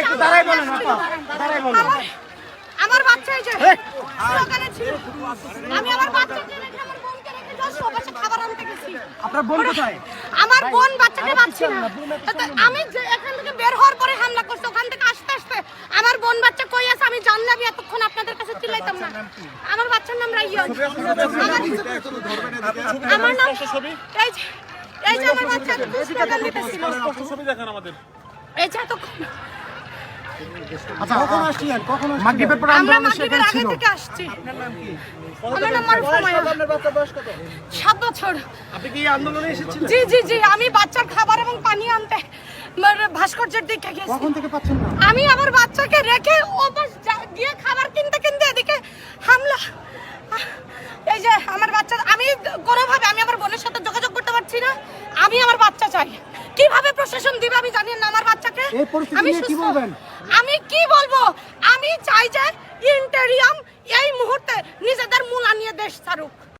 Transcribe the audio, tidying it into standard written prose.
একটু দাঁড়াই বলেন আপা, দাঁড়াই বলেন। আমার বাচ্চা এই যে স্লোগানে ছিল, আমি আমার বাচ্চাকে রেখে আমার বোনকে রেখে যাচ্ছি, বাসা খাবার আনতে গেছি। আপনার বোন কোথায়? আমার বোন বাচ্চাকে পাচ্ছি না, আমি এখান থেকে বের হওয়ার পরে হামলা করছে। ওখান থেকে আসতে আসতে আমার বোন বাচ্চা কই আছে আমি জানলাম, এতক্ষণ আপনাদের কাছে চিল্লাইতাম না। আমার বাচ্চার নাম রাইয়ন। আমার নাম এই যে আমার বাচ্চা স্লোগান দিতেছিল। এই যে এতক্ষণ আচ্ছা কখন আসছিলেন? কখন মাগরিবের পর আমরা আন্দোলন মাগরিবের সেখানে আগে ছিল? থেকে আসছি। আপনার নাম কি? আমার নাম মারুফা মায়া। আপনার বাচ্চার বয়স কত? 7 বছর। আপনি কি এই আন্দোলনে এসেছিলেন? জি জি জি, আমি বাচ্চার খাবার এবং পানি আনতে ভাস্কর্যের দিকে গেছি। কখন থেকে পাচ্ছেন না? আমি আমার বাচ্চাকে রেখে ও বাস গিয়ে খাবার কিনতে কিনতে এদিকে হামলা। এই যে আমার বাচ্চা, আমি কোনোভাবে আমি আমার বোনের সাথে যোগাযোগ করতে পারছি না। আমি আমার বাচ্চা চাই। কিভাবে প্রশাসন দিবে আমি জানি না আমার বাচ্চাকে। এই পরিস্থিতি আমি নিয়ে কি সুস্থ। বলবেন? আমি কি বলবো? আমি চাই যে ইন্টেরিয়াম এই মুহূর্তে নিজেদের মূল আনিয়ে দেশ ছাড়ুক।